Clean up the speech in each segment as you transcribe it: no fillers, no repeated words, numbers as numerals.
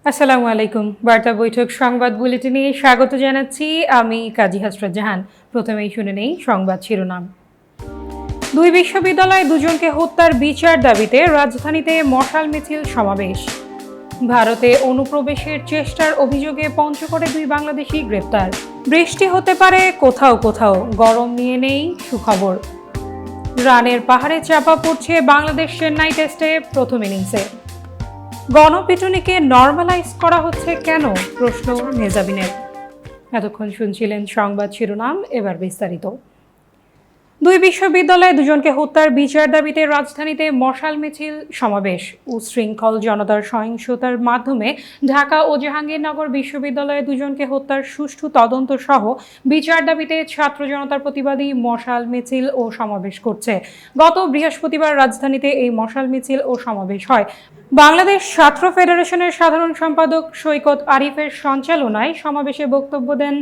আসসালামু আলাইকুম। বার্তা বৈঠক সংবাদ বুলেটিনে স্বাগত জানাচ্ছি। আমি কাজী হাসরাত জাহান। প্রথমেই শুনে নেই সংবাদ শিরোনাম। দুই বিশ্ববিদ্যালয়ে দুজনকে হত্যার বিচার দাবিতে রাজধানীতে মশাল মিছিল সমাবেশ। ভারতে অনুপ্রবেশের চেষ্টার অভিযোগে পঞ্চগড়ে দুই বাংলাদেশি গ্রেপ্তার। বৃষ্টি হতে পারে কোথাও কোথাও, গরম নিয়ে নেই সুখবর। রানের পাহাড়ে চাপা পড়ছে বাংলাদেশ চেন্নাই টেস্টে প্রথম ইনিংসে। গণপিটুনিকে নরমালাইজ করা হচ্ছে কেন, প্রশ্ন মেজাবিনের। এতক্ষণ শুনছিলেন সংবাদ শিরোনাম, এবার বিস্তারিত। দুই বিশ্ববিদ্যালয়ে দুজনকে হত্যার বিচার দাবিতে রাজধানীতে মশাল মিছিল সমাবেশ। উচ্ছৃঙ্খল জনতার সহিংসতার মাধ্যমে ঢাকা ও জাহাঙ্গীরনগর বিশ্ববিদ্যালয়ে দুজনকে হত্যার সুষ্ঠু তদন্ত সহ বিচার দাবিতে ছাত্র জনতার প্রতিবাদী মশাল মিছিল ও সমাবেশ করছে। গত বৃহস্পতিবার রাজধানীতে এই মশাল মিছিল ও সমাবেশ হয়। বাংলাদেশ ছাত্র ফেডারেশনের সাধারণ সম্পাদক সৈকত আরিফের সঞ্চালনায় সমাবেশে বক্তব্য দেন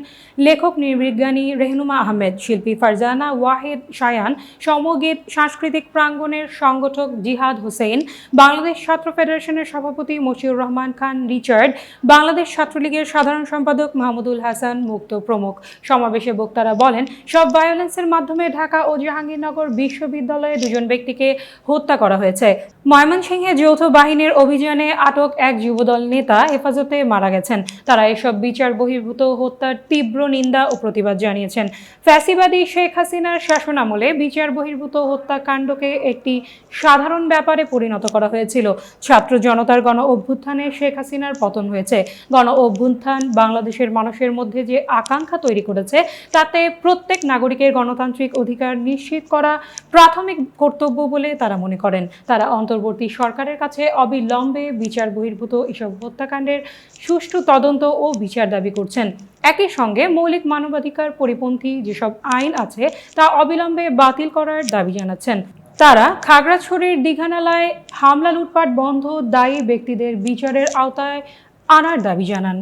লেখক নৃবিজ্ঞানী রেহনুমা আহমেদ, শিল্পী ফারজানা ওয়াহেদ শায়ান, সমগীত সাংস্কৃতিক প্রাঙ্গণের সংগঠক জিহাদ হোসেন, বাংলাদেশ ছাত্র ফেডারেশনের সভাপতি মশিউর রহমান খান রিচার্ড, বাংলাদেশ ছাত্রলীগের সাধারণ সম্পাদক মাহমুদুল হাসান মুক্ত প্রমুখ। সমাবেশে বক্তারা বলেন, সব ভায়োলেন্সের মাধ্যমে ঢাকা ও জাহাঙ্গীরনগর বিশ্ববিদ্যালয়ে দুজন ব্যক্তিকে হত্যা করা হয়েছে। ময়মনসিংহে যৌথ বাহিনীর অভিযানে আটক এক যুবদল নেতা হেফাজতে মারা গেছেন। তারা এসব বিচার বহির্ভূত হত্যার তীব্র নিন্দা ও প্রতিবাদ জানিয়েছেন। ফ্যাসিবাদী শেখ হাসিনার শাসনামলে বিচার বহির্ভূত হত্যাকাণ্ডকে একটি সাধারণ ব্যাপারে পরিণত করা হয়েছিল। ছাত্র জনতার গণ অভ্যুত্থানে শেখ হাসিনার পতন হয়েছে। গণ অভ্যুত্থান বাংলাদেশের মানুষের মধ্যে যে আকাঙ্ক্ষা তৈরি করেছে, তাতে প্রত্যেক নাগরিকের গণতান্ত্রিক অধিকার নিশ্চিত করা প্রাথমিক কর্তব্য বলে তারা মনে করেন। তারা অন্তর্বর্তী সরকারের কাছে অবিলম্বে বিচার বহির্ভূত এসব হত্যাকাণ্ডের সুষ্ঠু তদন্ত ও বিচার দাবি করছেন। একই সঙ্গে মৌলিক মানবাধিকার পরিপন্থী যেসব আইন আছে তা অবিলম্বে বাতিল করার দাবি জানাচ্ছেন। তারা খাগড়াছড়ির দীঘানালায় হামলা লুটপাট বন্ধ, দায়ী ব্যক্তিদের বিচারের আওতায় আনার দাবি জানান।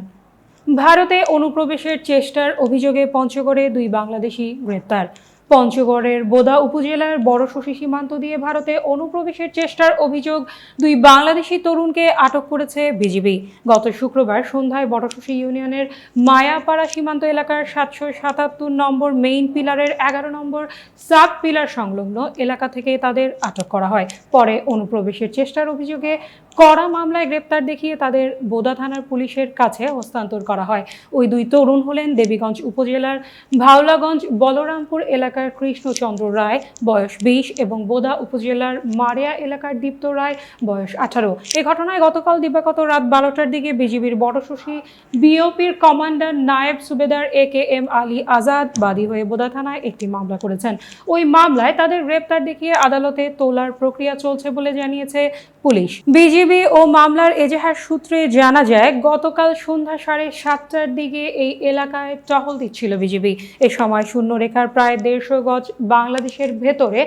ভারতে অনুপ্রবেশের চেষ্টার অভিযোগে পঞ্চগড়ে দুই বাংলাদেশি গ্রেপ্তার। পঞ্চগড়ের বোদা উপজেলার বড়শশী সীমান্ত দিয়ে ভারতে অনুপ্রবেশের চেষ্টার অভিযোগ দুই বাংলাদেশি তরুণকে আটক করেছে বিজিবি। গত শুক্রবার সন্ধ্যায় বড়শশী ইউনিয়নের মায়াপাড়া সীমান্ত এলাকার 777 নম্বর মেইন পিলারের 11 নম্বর সাব পিলার সংলগ্ন এলাকা থেকে তাদের আটক করা হয়। পরে অনুপ্রবেশের চেষ্টার অভিযোগে কড়া মামলায় গ্রেপ্তার দেখিয়ে তাদের বোদা থানার পুলিশের কাছে হস্তান্তর করা হয়। ওই দুই তরুণ হলেন দেবীগঞ্জ উপজেলার ভাওলাগঞ্জ বলরামপুর এলাকার কৃষ্ণচন্দ্র রায়, বয়স 20, এবং বোদা উপজেলার মারিয়া এলাকার দীপ্ত রায়, বয়স 18। এ ঘটনায় গতকাল দিবাগত রাত 12টার দিকে বিজিবির বড়শশী বিওপির কমান্ডার নায়েব সুবেদার AKM আলী আজাদ বাদী হয়ে বোদা থানায় একটি মামলা করেছেন। ওই মামলায় তাদের গ্রেপ্তার দেখিয়ে আদালতে তোলার প্রক্রিয়া চলছে বলে জানিয়েছে পুলিশ। বিজিবি ও মামলার এজাহার সূত্রে জানা যায়, গতকাল সন্ধ্যা 7:30টার দিকে এই এলাকায় টহল দিচ্ছিল বিজিবি। এ সময় শূন্য রেখার প্রায় 150 গজ বাংলাদেশের ভেতরে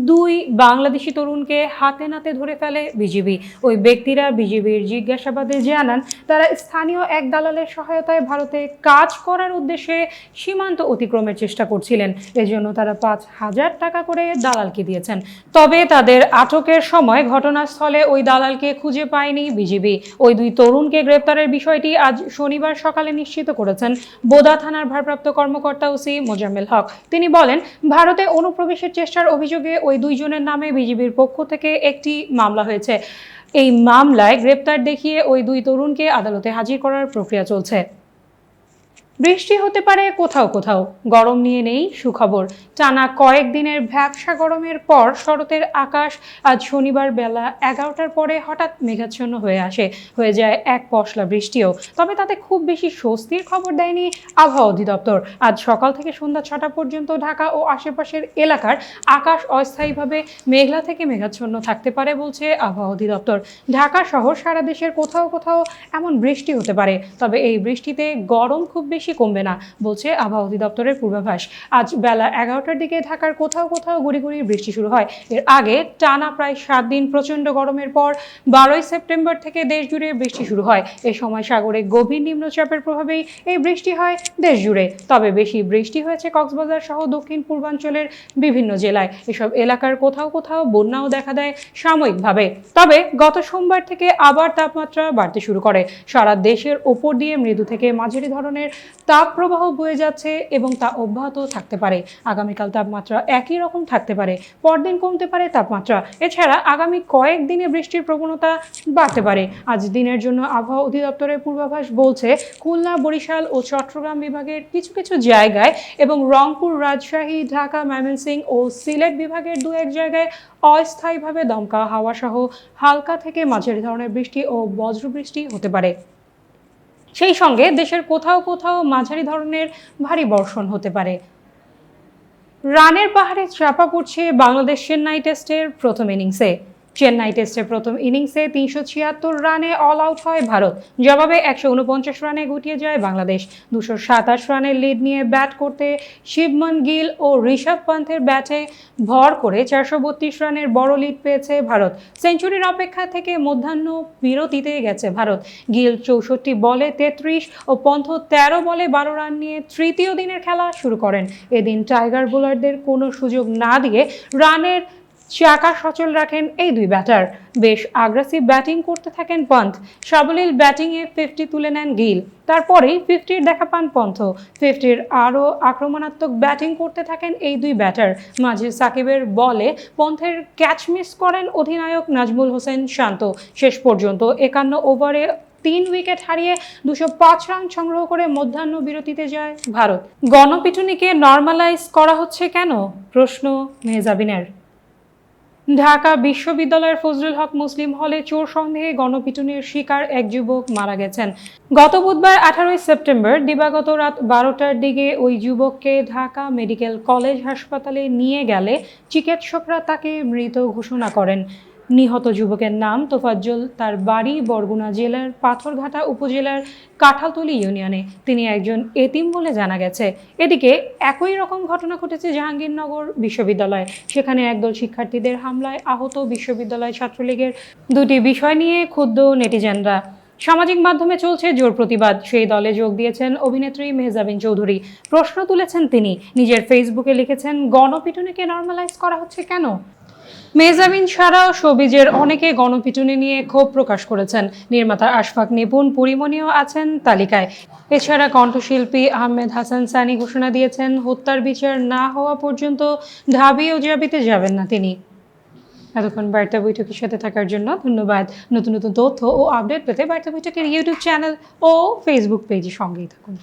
দুই বাংলাদেশি তরুণকে হাতে নাতে ধরে ফেলে বিজিবি। ওই ব্যক্তিরা বিজিবির জিজ্ঞাসাবাদে জানান, তারা স্থানীয় এক দালালের সহায়তায় ভারতে কাজ করার উদ্দেশ্যে সীমান্ত অতিক্রমের চেষ্টা করছিলেন। এজন্য তারা 5,000 টাকা করে দালালকে দিয়েছেন। তবে তাদের আটকের সময় ঘটনাস্থলে ওই দালালকে খুঁজে পায়নি বিজিবি। ওই দুই তরুণকে গ্রেপ্তারের বিষয়টি আজ শনিবার সকালে নিশ্চিত করেছেন বোদা থানার ভারপ্রাপ্ত কর্মকর্তা ওসি মোজাম্মেল হক। তিনি বলেন, ভারতে অনুপ্রবেশের চেষ্টার অভিযোগে ওই দুইজনের নামে বিজিবির পক্ষ থেকে একটি মামলা হয়েছে। এই মামলায় গ্রেপ্তার দেখিয়ে ওই দুই তরুণকে আদালতে হাজির করার প্রক্রিয়া চলছে। বৃষ্টি হতে পারে কোথাও কোথাও, গরম নিয়ে নেই সুখবর। টানা কয়েকদিনের ভ্যাপসা গরমের পর শরতের আকাশ আজ শনিবার বেলা 11টার পরে হঠাৎ মেঘাচ্ছন্ন হয়ে যায় এক পশলা বৃষ্টিও। তবে তাতে খুব বেশি স্বস্তির খবর দেয়নি আবহাওয়া অধিদপ্তর। আজ সকাল থেকে সন্ধ্যা 6টা পর্যন্ত ঢাকা ও আশেপাশের এলাকার আকাশ অস্থায়ীভাবে মেঘলা থেকে মেঘাচ্ছন্ন থাকতে পারে বলছে আবহাওয়া অধিদপ্তর। ঢাকা সহ সারা দেশের কোথাও কোথাও এমন বৃষ্টি হতে পারে, তবে এই বৃষ্টিতে গরম খুব বেশি বেশি কমবে না বলছে আবহাওয়া অধিদপ্তরের পূর্বাভাস। আজ বেলা 11টার দিকে ঢাকার কোথাও কোথাও গুড়ি গুড়ি বৃষ্টি শুরু হয়। এর আগে টানা প্রায় 7 দিন প্রচণ্ড গরমের পর 12ই সেপ্টেম্বর থেকে দেশ জুড়ে বৃষ্টি শুরু হয়। এ সময় সাগরে গভীর নিম্নচাপের প্রভাবেই এই বৃষ্টি হয় দেশ জুড়ে। তবে বেশি বৃষ্টি হয়েছে কক্সবাজার সহ দক্ষিণ পূর্বাঞ্চলের বিভিন্ন জেলায়। এসব এলাকার কোথাও কোথাও বন্যাও দেখা দেয় সাময়িকভাবে। তবে গত সোমবার থেকে আবার তাপমাত্রা বাড়তে শুরু করে। সারা দেশের ওপর দিয়ে মৃদু থেকে মাঝারি ধরনের তাপপ্রবাহ বয়ে যাচ্ছে এবং তা অব্যাহত থাকতে পারে। আগামীকাল তাপমাত্রা একই রকম থাকতে পারে, পরদিন কমতে পারে তাপমাত্রা। এছাড়া আগামী কয়েকদিনে বৃষ্টির প্রবণতা বাড়তে পারে। আজ দিনের জন্য আবহাওয়া অধিদপ্তরের পূর্বাভাস বলছে খুলনা, বরিশাল ও চট্টগ্রাম বিভাগের কিছু কিছু জায়গায় এবং রংপুর, রাজশাহী, ঢাকা, ময়মনসিংহ ও সিলেট বিভাগের 2-1 জায়গায় অস্থায়ীভাবে দমকা হাওয়া সহ হালকা থেকে মাঝারি ধরনের বৃষ্টি ও বজ্রবৃষ্টি হতে পারে। সেই সঙ্গে দেশের কোথাও কোথাও মাঝারি ধরনের ভারী বর্ষণ হতে পারে। রানের পাহাড়ে চাপা পড়ছে বাংলাদেশ চেন্নাই টেস্টের প্রথম ইনিংসে। চেন্নাই টেস্টের প্রথম ইনিংসে 376 রানে অল আউট হয় ভারত। জবাবে 149 রানে গুটিয়ে যায় বাংলাদেশ। 227 রানের লিড নিয়ে ব্যাট করতে শিবমন গিল ও ঋষভ পান্থের ব্যাটে ভর করে 432 রানের বড় লিড পেয়েছে ভারত। সেঞ্চুরির অপেক্ষা থেকে মধ্যাহ্ন বিরতিতে গেছে ভারত। গিল 64 বলে 33 ও পন্থ 13 বলে 12 রান নিয়ে তৃতীয় দিনের খেলা শুরু করেন। এদিন টাইগার বোলারদের কোনো সুযোগ না দিয়ে রানের চাকা সচল রাখেন এই দুই ব্যাটার। বেশ আগ্রাসিভ ব্যাটিং করতে থাকেন পন্থ। সাবলীল ব্যাটিংয়ে 50 তুলে নেন গিল। তারপরেই 50-র দেখা পান পন্থ। 50-র আরও আক্রমণাত্মক ব্যাটিং করতে থাকেন এই দুই ব্যাটার। মাঝে সাকিবের বলে পন্থের ক্যাচ মিস করেন অধিনায়ক নাজমুল হোসেন শান্ত। শেষ পর্যন্ত 51 ওভারে 3 উইকেট হারিয়ে 205 রান সংগ্রহ করে মধ্যাহ্ন বিরতিতে যায় ভারত। গণপিটুনিকে নর্মালাইজ করা হচ্ছে কেন? প্রশ্ন মেহজাবিনের। ঢাকা বিশ্ববিদ্যালয়ের ফজলুল হক মুসলিম হলে চোর সন্দেহে গণপিটুনির শিকার এক যুবক মারা গেছেন। গত বুধবার 18ই সেপ্টেম্বর দিবাগত রাত 12টার দিকে ওই যুবককে ঢাকা মেডিকেল কলেজ হাসপাতালে নিয়ে গেলে চিকিৎসকরা তাকে মৃত ঘোষণা করেন। নিহত যুবকের নাম তোফাজ্জল। তার বাড়ি বরগুনা জেলার পাথরঘাটা উপজেলার কাঁঠালতলী ইউনিয়নে। তিনি একজন এতিম বলে জানা গেছে। এদিকে একই রকম ঘটনা ঘটেছে জাহাঙ্গীরনগর বিশ্ববিদ্যালয়ে। সেখানে একদল শিক্ষার্থীদের হামলায় আহত বিশ্ববিদ্যালয় ছাত্রলীগের। দুটি বিষয় নিয়ে ক্ষুব্ধ নেটিজেনরা। সামাজিক মাধ্যমে চলছে জোর প্রতিবাদ। সেই দলে যোগ দিয়েছেন অভিনেত্রী মেহজাবিন চৌধুরী। প্রশ্ন তুলেছেন তিনি। নিজের ফেসবুকে লিখেছেন, গণপিটুনিকে নর্মালাইজ করা হচ্ছে কেন? মেহজাবিন ছাড়াও শোবিজের অনেকে গণপিটুনি নিয়ে ক্ষোভ প্রকাশ করেছেন। নির্মাতা আশফাক নিপুণ পরিমণিও আছেন তালিকায়। এছাড়া কণ্ঠশিল্পী আহমেদ হাসান সানি ঘোষণা দিয়েছেন, হত্যার বিচার না হওয়া পর্যন্ত ঢাবি ও জাবিতে যাবেন না তিনি। এতক্ষণ বার্তা বৈঠকের সাথে থাকার জন্য ধন্যবাদ। নতুন নতুন তথ্য ও আপডেট পেতে বার্তা বৈঠকের ইউটিউব চ্যানেল ও ফেসবুক পেজে সঙ্গেই থাকুন।